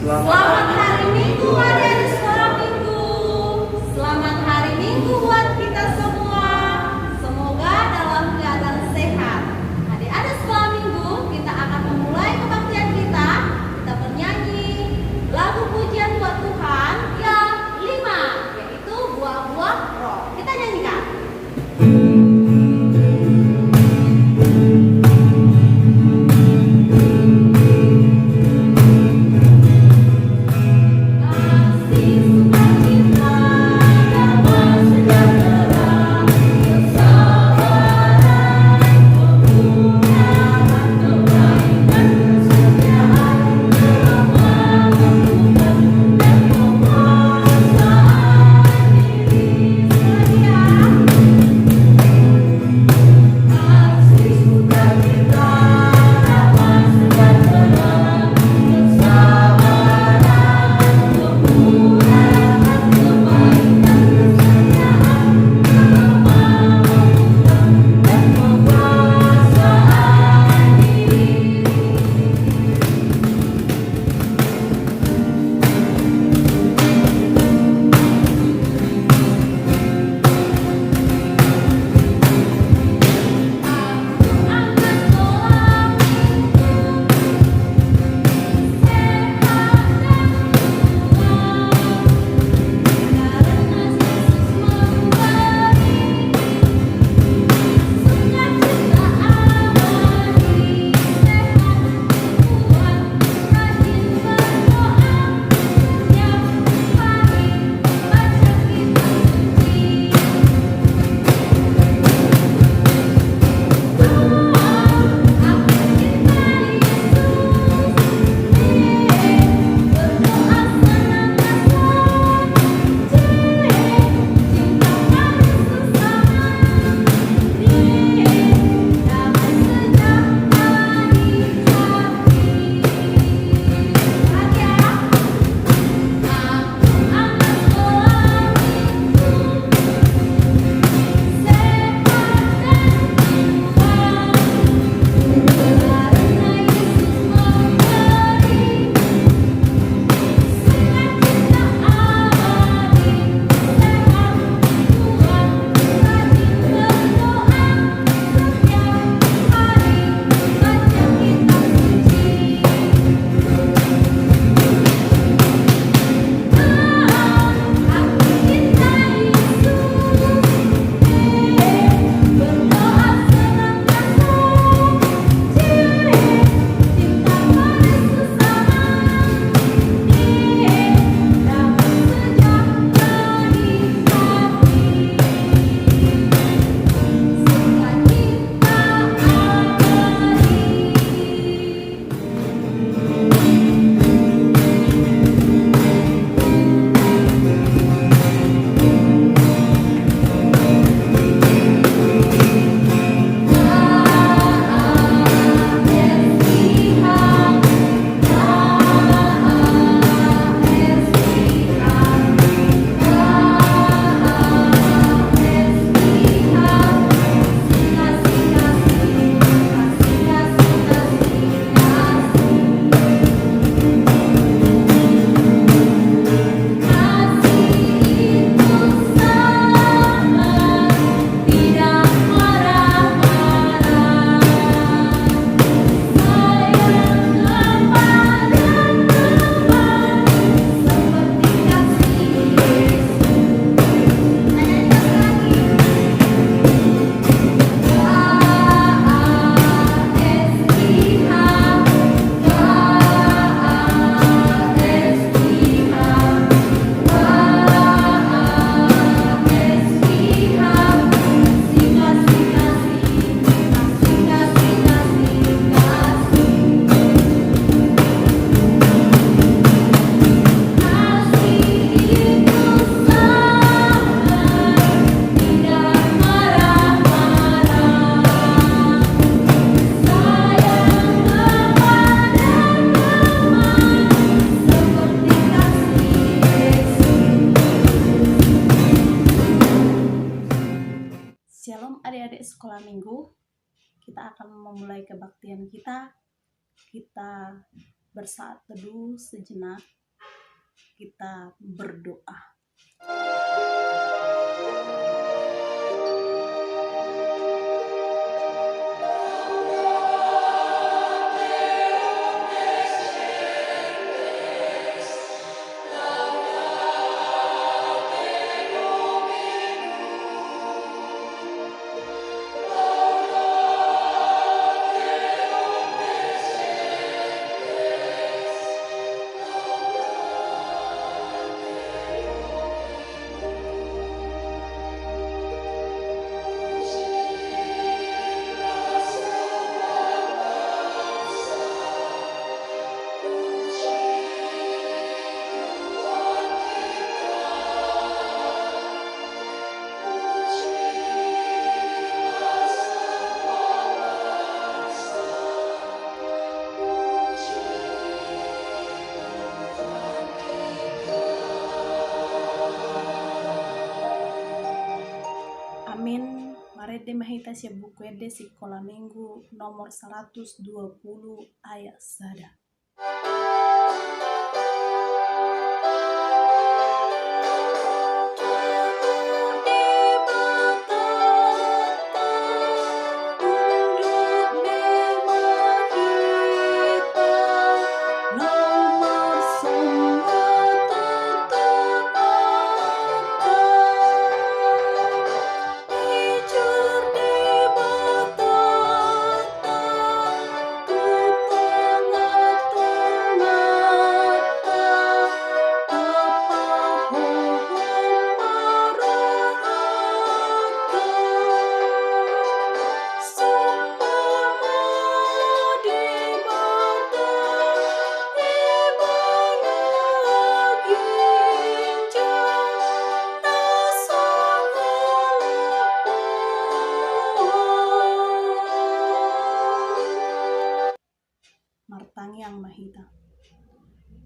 Selamat hari Minggu, adik-adik sekolah Minggu. Selamat hari Minggu buat kita semua. Semoga dalam keadaan sehat. Adik-adik sekolah Minggu, kita akan memulai kebaktian kita. Kita bernyanyi lagu pujian buat Tuhan yang 5, yaitu buah-buah roh. Kita nyanyikan. Shalom adik-adik sekolah minggu. Kita akan memulai kebaktian kita. Kita bersaat teduh sejenak, kita berdoa. Amin. Marede mahita sia buku ede sekolah minggu nomor 120 ayat sada. Martangyang mahita.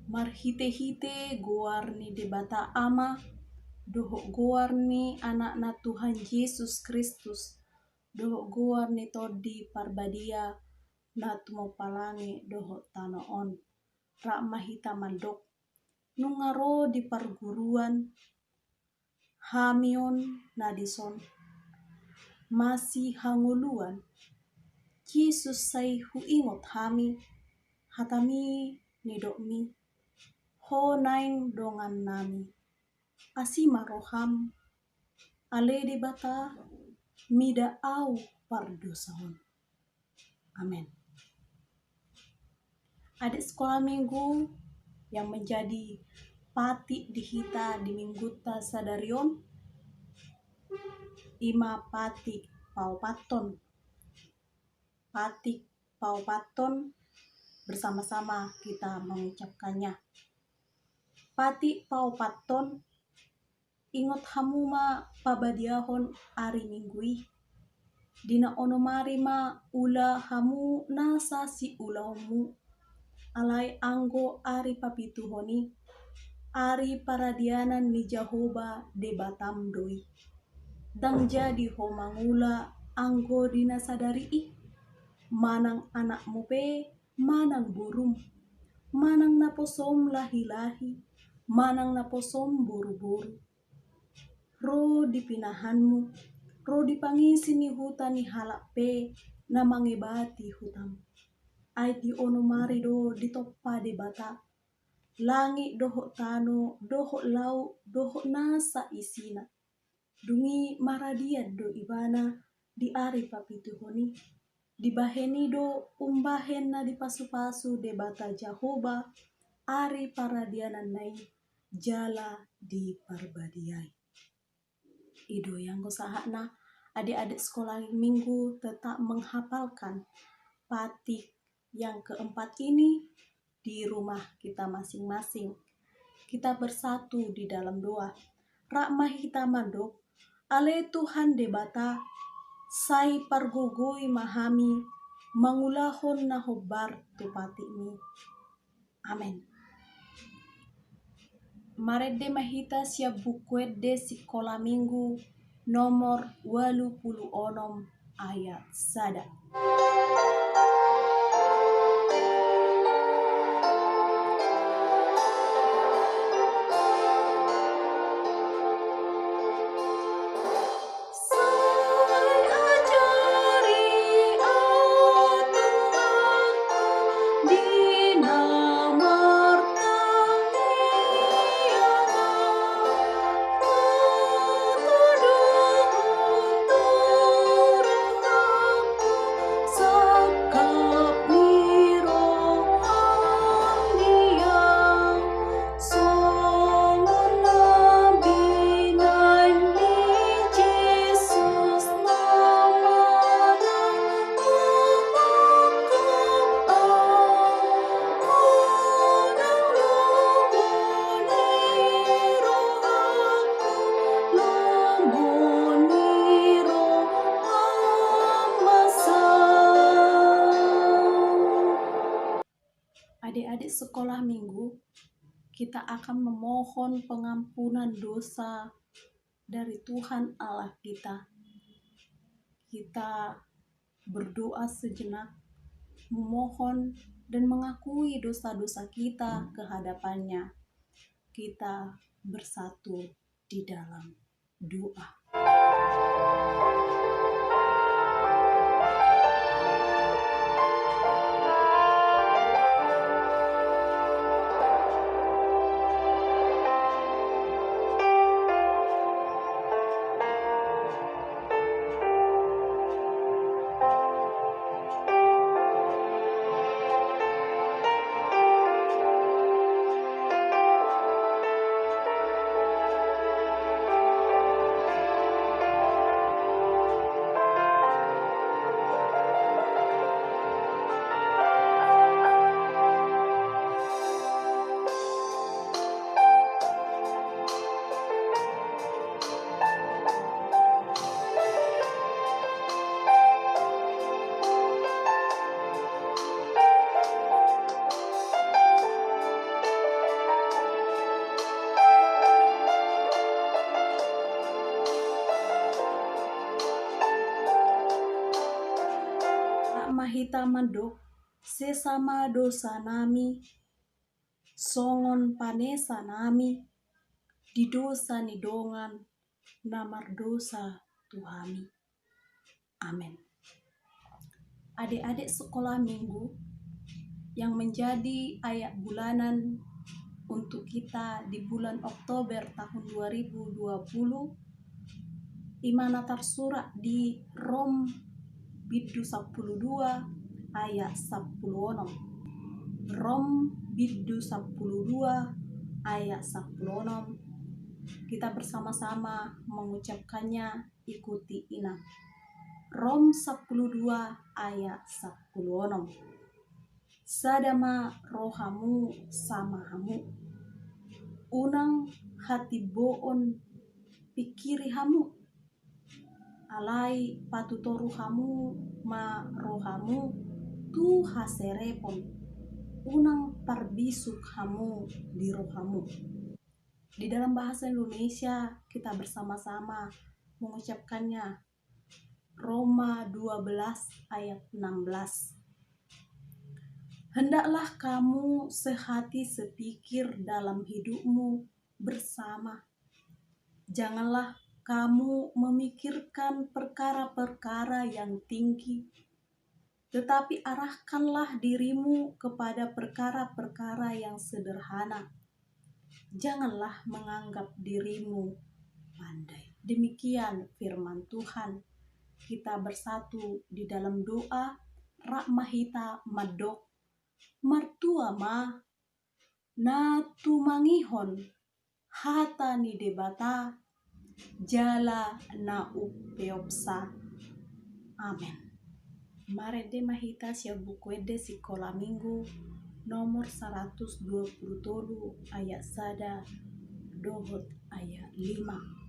Marhite-hite goarni debata ama, dohok goarni anak-na Tuhan Yesus Kristus, dohok goarni todi parbadia na tumo palangi dohok tanoon. Rak mahita mandok, nungaro di perguruan, hamion nadison, masih hanguluan, Yesus sai huingot hami, hatami nidokmi, ho naing dongan nami, asima roham, ale di bata, mida au pardosahon. Amin. Adik sekolah minggu yang menjadi pati di hita di mingguta sadarion, ima pati paupaton. Pati paupaton bersama-sama kita mengucapkannya. Pati paupaton, ingot hamuma pabadiahon ari minggui. Dina onomari ma ula hamu nasa si ulaumu. Alai anggo ari papituhoni, ari paradianan ni Jahoba de batam doi. Dang jadi ho mangula anggo dina sadari ih, manang anakmu pe, manang burung, manang naposom lahi-lahi, manang naposom boru-boru. Ro dipinahanmu, ro dipangisi ni hutan ni halak pe, na mangebati hutam. Ai di onomari do ditoppa de bata, langit dohok tano, dohok lau, dohok nasa isina. Dungi maradian do ibana di ari papituhoni, dibaheni do umbahen na di pasu-pasu de bata Jahoba, ari paradianan nai jala di parbadiai. Ido yang gosahana adik-adik sekolah minggu tetap menghafalkan pati yang keempat ini di rumah kita masing-masing. Kita bersatu di dalam doa. Rak mahita mandok, ale Tuhan debata, sai pargogoi mahami, mangulahon na hobar tupati ini. Amin. Marede mahita siap buku de sekolah minggu nomor 86 ayat sada. Adik-adik sekolah minggu, kita akan memohon pengampunan dosa dari Tuhan Allah kita. Kita berdoa sejenak, memohon dan mengakui dosa-dosa kita ke hadapannya. Kita bersatu di dalam doa. Mahita mandok sesama dosa nami, songon panesa nami, di dosa nidongan, namar dosa Tuhami. Amin. Adik-adik sekolah minggu yang menjadi ayat bulanan untuk kita di bulan Oktober tahun 2020, imana tersurat di Rom Biddu 12 ayat 10. Rom Biddu 12 ayat 10. Kita bersama-sama mengucapkannya, ikuti ina. Rom 12 ayat 10. Sadama rohamu sama hamu, unang hati boon pikiri hamu, alai patutoru hamu ma rohamu tu haserepon, unang parbisuk hamu di rohamu. Di dalam bahasa Indonesia kita bersama-sama mengucapkannya, Roma 12 ayat 16. Hendaklah kamu sehati sepikir dalam hidupmu bersama. Janganlah kamu memikirkan perkara-perkara yang tinggi, tetapi arahkanlah dirimu kepada perkara-perkara yang sederhana. Janganlah menganggap dirimu pandai. Demikian firman Tuhan. Kita bersatu di dalam doa. Rakmahita madok martua ma na tumangihon hata ni debata jala na upeopsa. Amin. Mare de mahita sia buku ede sekolah minggu nomor 127 ayat sada dohot ayat 5.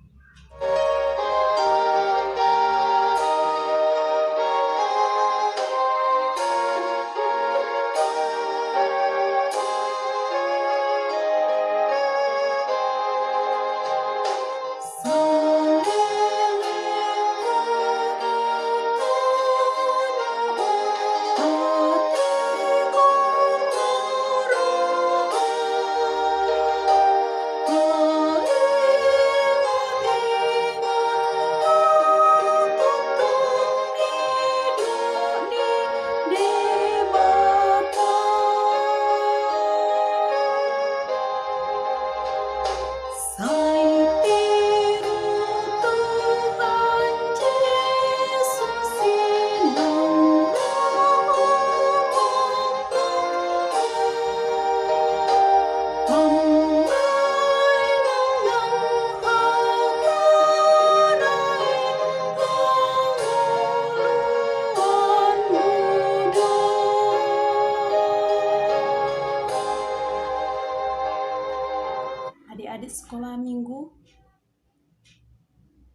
Adik-adik sekolah minggu,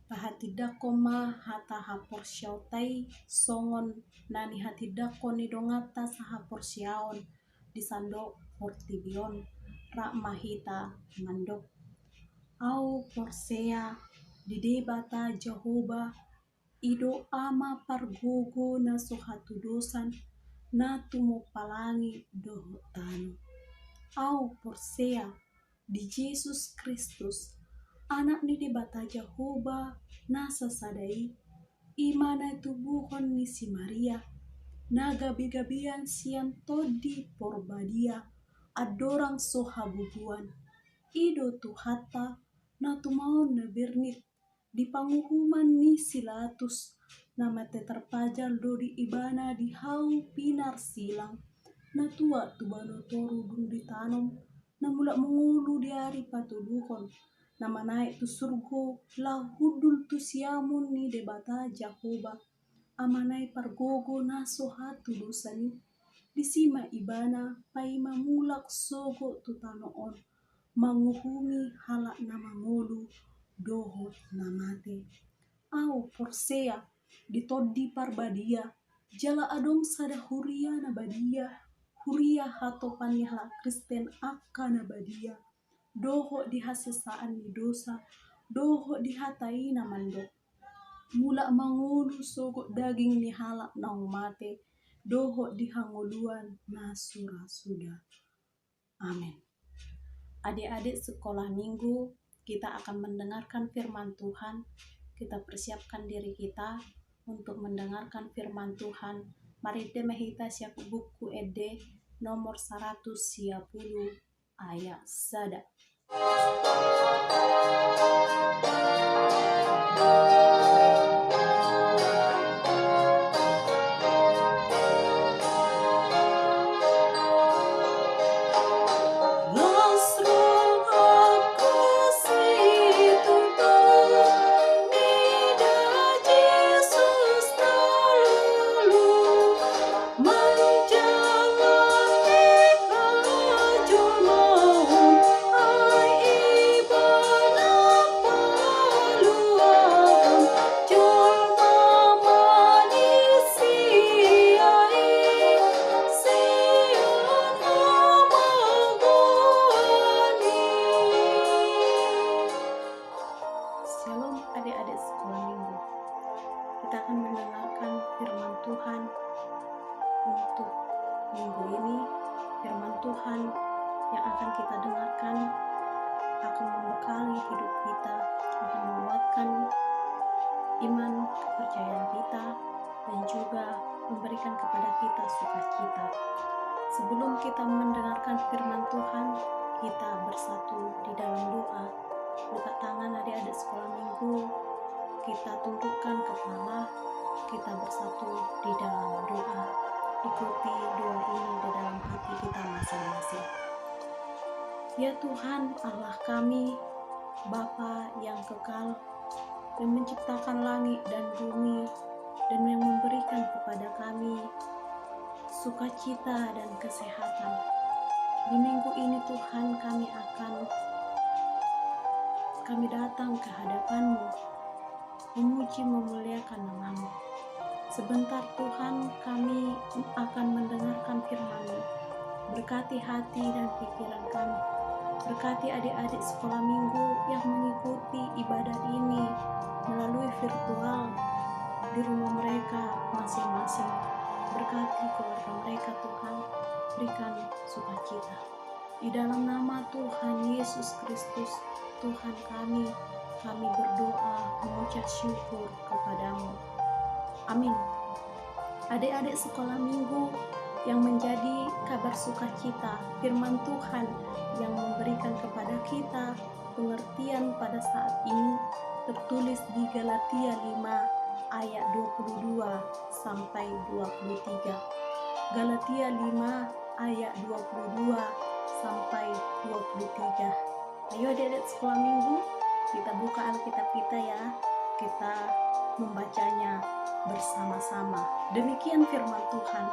pahatidako ma hata hapor syautai songon nani hatidako ni dongata sahapor syaon di sandok portibion rak mahita mandok. Au porsea di debata Jehovah ido ama pargogo na sohatu dosan na tumo palangi doho tanu. Au porsea di Yesus Kristus anak ni debata Jehovah na sasadai imana tubuhon ni si Maria na gabi-gabian sian todi porbadia adorang sohabubuan ido tuhata na tumaon na bernit di panguhuman ni silatus na mate terpajal dodi ibana di hau pinar silang na tua tubano toru dung ditanom na mula mengulu di hari patuduhon na manaik tu surgo la hudul tu siamun ni debata Jehovah amanai pargogo na sohatu dosani disima ibana paima mulak sogo tu tanoon manguhumi halak na mangulu doho na mate. Au porsea ditodi parbadia jala adong sada huria na badia huria hato panihala Kristen akka na badia doho dihasesaan ni dosa doho dihatai na mandok mula mangulu sogo daging ni halak na mate doho dihanguluan na sudah. Amin. Adik-adik sekolah minggu, kita akan mendengarkan firman Tuhan. Kita persiapkan diri kita untuk mendengarkan firman Tuhan. Mari demahita siap buku ede nomor 110 ayat sada. Shalom adik-adik sekolah minggu. Kita akan mendengarkan firman Tuhan untuk minggu ini. Firman Tuhan yang akan kita dengarkan akan membekali hidup kita, akan menguatkan iman kepercayaan kita, dan juga memberikan kepada kita sukacita. Sebelum kita mendengarkan firman Tuhan, kita bersatu di dalam doa. Buka tangan adik-adik sekolah minggu, kita tundukkan kepala, kita bersatu di dalam doa. Ikuti doa ini di dalam hati kita masing-masing. Ya Tuhan Allah kami, Bapa yang kekal, yang menciptakan langit dan bumi, dan yang memberikan kepada kami sukacita dan kesehatan. Di minggu ini Tuhan kami datang ke hadapan-Mu, memuji memuliakan nama-Mu. Sebentar Tuhan kami akan mendengarkan firman-Mu. Berkati hati dan pikiran kami. Berkati adik-adik sekolah minggu yang mengikuti ibadah ini melalui virtual di rumah mereka masing-masing. Berkati keluarga mereka Tuhan, berikan sukacita. Di dalam nama Tuhan Yesus Kristus, Tuhan kami berdoa mengucap syukur kepadamu. Amin. Adik-adik sekolah minggu yang menjadi kabar sukacita, firman Tuhan yang memberikan kepada kita pengertian pada saat ini tertulis di Galatia 5 ayat 22 sampai 23. Galatia 5 ayat 22 sampai 23. Ayo adik-adik sekolah minggu, kita buka Alkitab kita ya. Kita membacanya bersama-sama. Demikian firman Tuhan.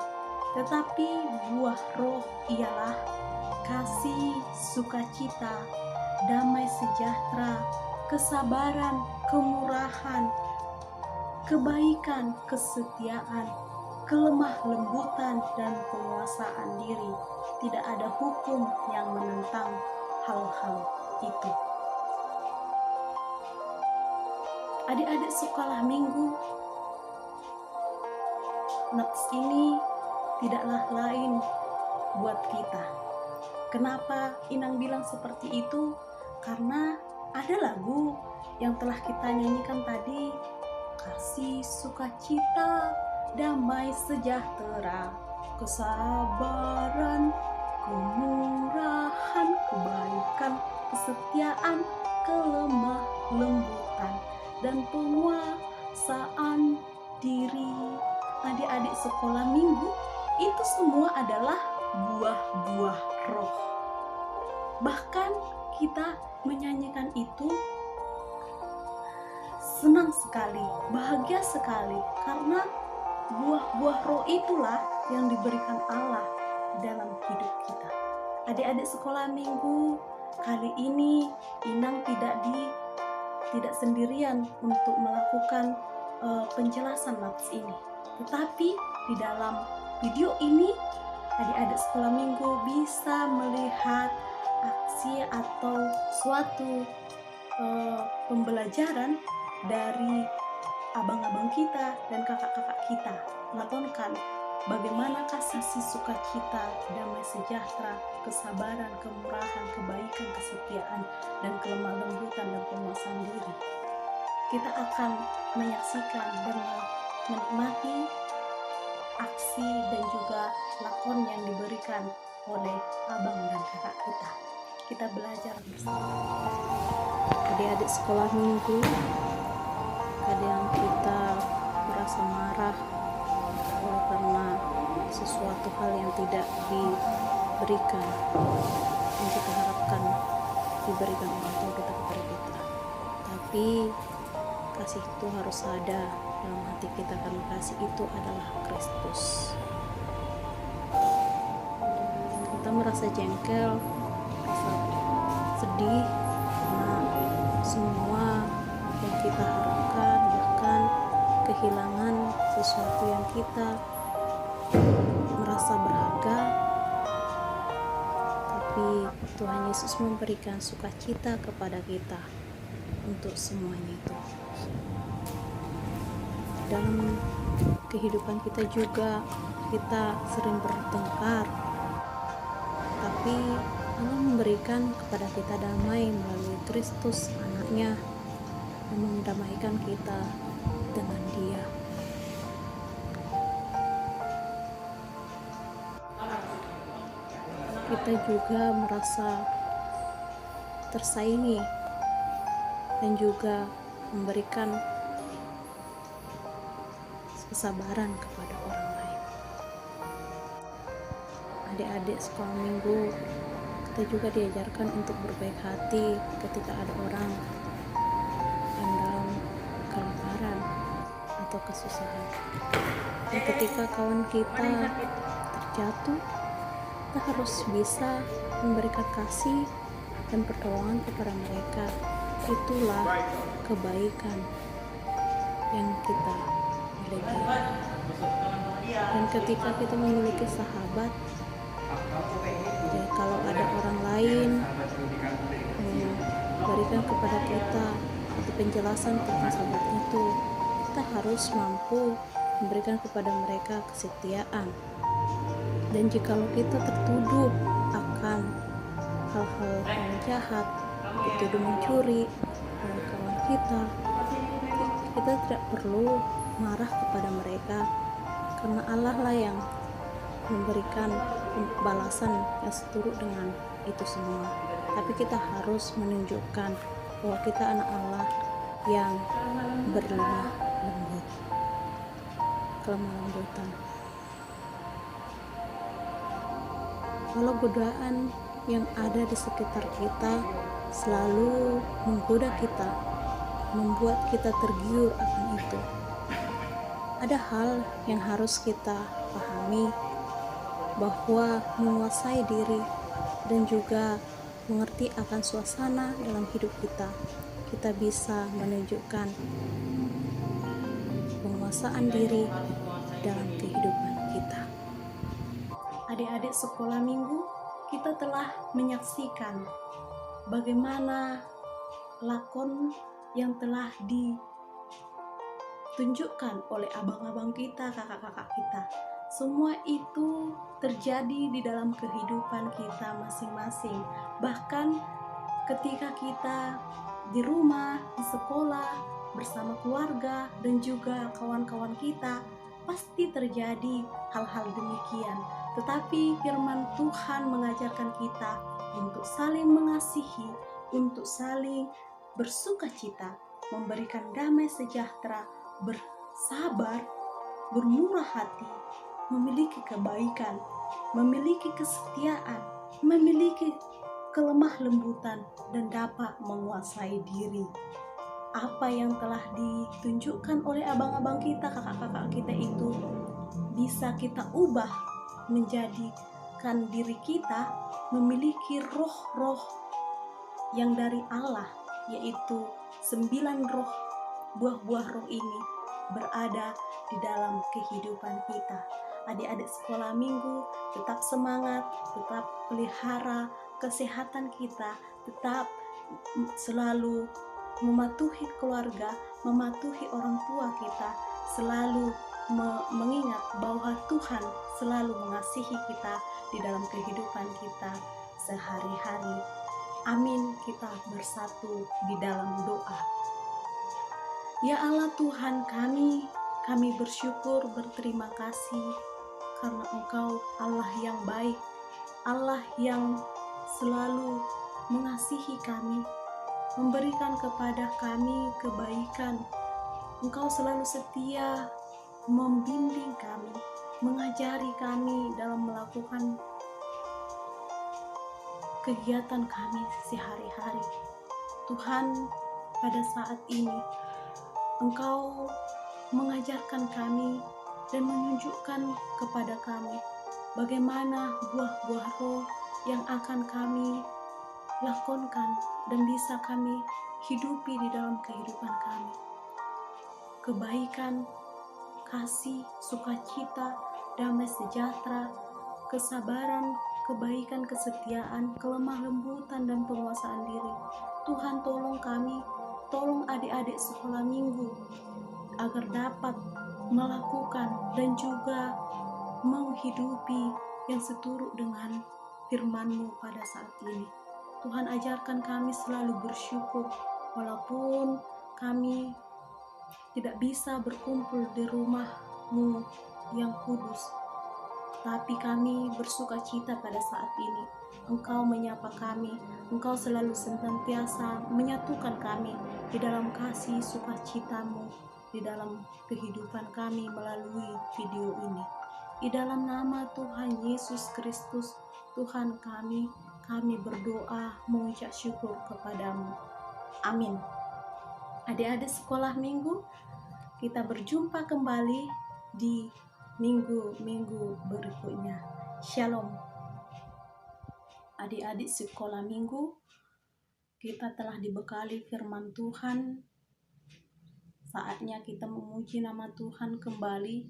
Tetapi buah roh ialah kasih, sukacita, damai sejahtera, kesabaran, kemurahan, kebaikan, kesetiaan, kelemah lembutan dan penguasaan diri. Tidak ada hukum yang menentang hal-hal itu. Adik-adik sekolah minggu, nats ini tidaklah lain buat kita. Kenapa Inang bilang seperti itu? Karena ada lagu yang telah kita nyanyikan tadi, kasih, sukacita, damai, sejahtera, kesabaran, kemurahan, kebaikan, kesetiaan, kelemah lembutan, dan penguasaan diri. Adik-adik sekolah minggu, itu semua adalah buah-buah roh. Bahkan kita menyanyikan itu senang sekali, bahagia sekali, karena buah-buah roh itulah yang diberikan Allah dalam hidup kita. Adik-adik sekolah minggu, kali ini Inang tidak sendirian untuk melakukan penjelasan nats ini. Tetapi di dalam video ini adik-adik sekolah minggu bisa melihat aksi atau suatu pembelajaran dari abang-abang kita dan kakak-kakak kita melakonkan bagaimana kasih, sukacita, damai, sejahtera, kesabaran, kemurahan, kebaikan, kesetiaan, dan kelemah lembutan dan penguasaan diri. Kita akan menyaksikan dan menikmati aksi dan juga lakon yang diberikan oleh abang dan kakak kita. Kita belajar bersama. Adik-adik sekolah minggu, kadang kita merasa marah karena sesuatu hal yang tidak diberikan yang kita harapkan diberikan orang tua kita kepada kita. Tapi kasih itu harus ada dalam hati kita, karena kasih itu adalah Kristus. Kita merasa jengkel, merasa sedih karena semua yang kita harapkan, bahkan kehilangan sesuatu yang kita merasa berharga, tapi Tuhan Yesus memberikan sukacita kepada kita untuk semuanya itu. Dalam kehidupan kita juga kita sering bertengkar, tapi Allah memberikan kepada kita damai melalui Kristus anaknya yang mendamaikan kita dengan Dia. Kita juga merasa tersaingi dan juga memberikan kesabaran kepada orang lain. Adik-adik sekolah minggu, kita juga diajarkan untuk berbaik hati ketika ada orang yang dalam kelaparan atau kesusahan. Dan ketika kawan kita terjatuh, kita harus bisa memberikan kasih dan pertolongan kepada mereka. Itulah kebaikan yang kita miliki. Dan ketika kita memiliki sahabat, ya, kalau ada orang lain memberikan kepada kita atau penjelasan tentang sahabat itu, kita harus mampu memberikan kepada mereka kesetiaan. Dan jikalau kita tertuduh akan hal-hal yang jahat, dituduh mencuri oleh kawan kita tidak perlu marah kepada mereka, karena Allah lah yang memberikan balasan yang seturut dengan itu semua. Tapi kita harus menunjukkan bahwa kita anak Allah yang berlemah lembut, kelemah lembutan. Walau godaan yang ada di sekitar kita selalu menggoda kita, membuat kita tergiur akan itu, ada hal yang harus kita pahami, bahwa menguasai diri dan juga mengerti akan suasana dalam hidup kita, kita bisa menunjukkan penguasaan diri dalam kehidupan kita. Adik-adik sekolah minggu, kita telah menyaksikan bagaimana lakon yang telah ditunjukkan oleh abang-abang kita, kakak-kakak kita. Semua itu terjadi di dalam kehidupan kita masing-masing. Bahkan ketika kita di rumah, di sekolah, bersama keluarga dan juga kawan-kawan kita, pasti terjadi hal-hal demikian. Tetapi firman Tuhan mengajarkan kita untuk saling mengasihi, untuk saling bersukacita, memberikan damai sejahtera, bersabar, bermurah hati, memiliki kebaikan, memiliki kesetiaan, memiliki kelemah lembutan, dan dapat menguasai diri. Apa yang telah ditunjukkan oleh abang-abang kita, kakak-kakak kita itu bisa kita ubah menjadikan diri kita memiliki roh-roh yang dari Allah, yaitu 9 roh, buah-buah roh ini berada di dalam kehidupan kita. Adik-adik sekolah minggu, tetap semangat, tetap pelihara kesehatan kita, tetap selalu mematuhi keluarga, mematuhi orang tua kita, selalu mengingat bahwa Tuhan selalu mengasihi kita di dalam kehidupan kita sehari-hari. Amin. Kita bersatu di dalam doa. Ya Allah Tuhan kami bersyukur, berterima kasih karena Engkau Allah yang baik, Allah yang selalu mengasihi kami, memberikan kepada kami kebaikan. Engkau selalu setia membimbing kami, mengajari kami dalam melakukan kegiatan kami sehari-hari. Tuhan, pada saat ini Engkau mengajarkan kami dan menunjukkan kepada kami bagaimana buah-buah roh yang akan kami lakonkan dan bisa kami hidupi di dalam kehidupan kami. Kebaikan, kasih, sukacita, damai sejahtera, kesabaran, kebaikan, kesetiaan, kelemah lembutan, dan penguasaan diri. Tuhan tolong kami, tolong adik-adik sekolah minggu agar dapat melakukan dan juga menghidupi yang seturut dengan firman-Mu pada saat ini. Tuhan ajarkan kami selalu bersyukur walaupun kami tidak bisa berkumpul di rumah-Mu yang kudus, tapi kami bersukacita pada saat ini. Engkau menyapa kami, Engkau selalu senantiasa menyatukan kami di dalam kasih sukacita-Mu di dalam kehidupan kami melalui video ini. Di dalam nama Tuhan Yesus Kristus, Tuhan kami berdoa mengucap syukur kepadamu. Amin. Adik-adik sekolah minggu, kita berjumpa kembali di minggu-minggu berikutnya. Shalom. Adik-adik sekolah minggu, kita telah dibekali firman Tuhan. Saatnya kita memuji nama Tuhan kembali.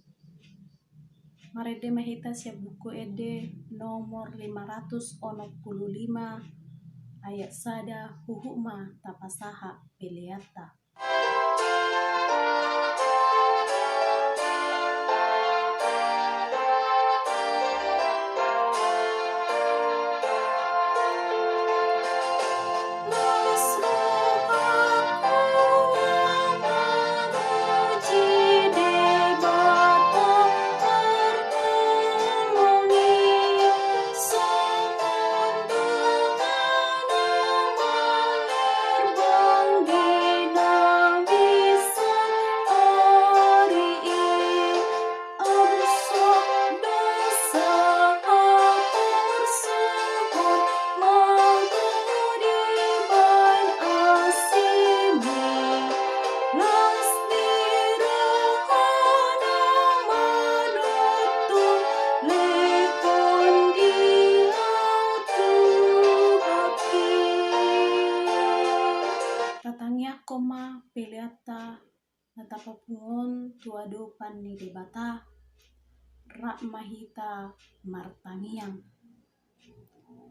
Marede mahita siap buku ede nomor 565 ayat sada huhuma tapasaha peleata. Tatangnya koma peleata natapapungon tuado pan ni debata rak mahita martangiang.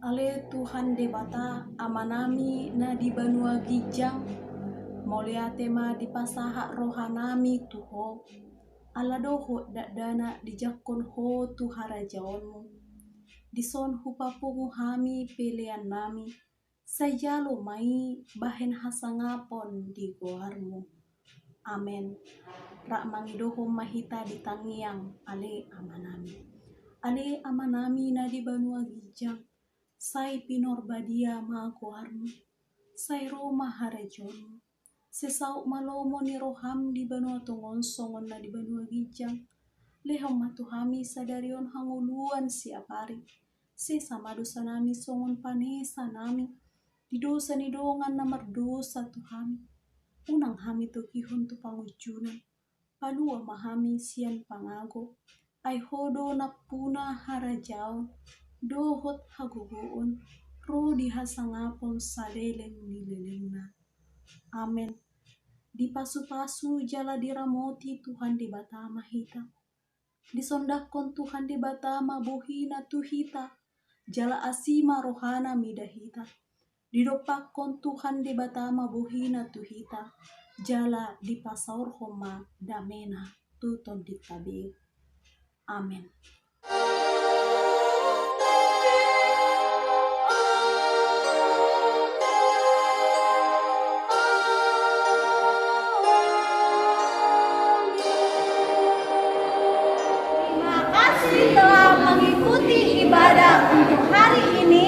Ale Tuhan debata amanami na di banua gijang, molia tema di pasaha rohanami tuho, ala doho dana di jakon ho tuhara jaonmu, dison hupapungu hami pilihan nami, sajalo mai bahen hasangapon di goarmu. Amen. Rak mangidohom mahita di tangiang ale amanami. Ale amanami na di banua gijang, sai pinorbadia ma goarmu, sai roma harajonmu. Sesau malomo ni roham di banua tongon songon na di banua gijang. Lehom matuhami sadarion hanguluan siap hari. Sesama dosa nami songon panesa nami. Di dosa ni dongan na merdosa Tuhami. Unang hami tokihon tu pangujunan. Palua mahami sian pangago. Ai hodo na puna harajaon. Dohot haguguon. Rodi hasangapon saleleng nilelengna. Amen. Di pasu-pasu jala diramoti Tuhan di batama hita. Disondakon Tuhan di batama bohina tuhita. Jala asima rohana midahita. Didopakon Tuhan di batama bohina tuhita. Jala di pasaur homa damena tuton ditabi. Amen. Terima kasih telah mengikuti ibadah untuk hari ini.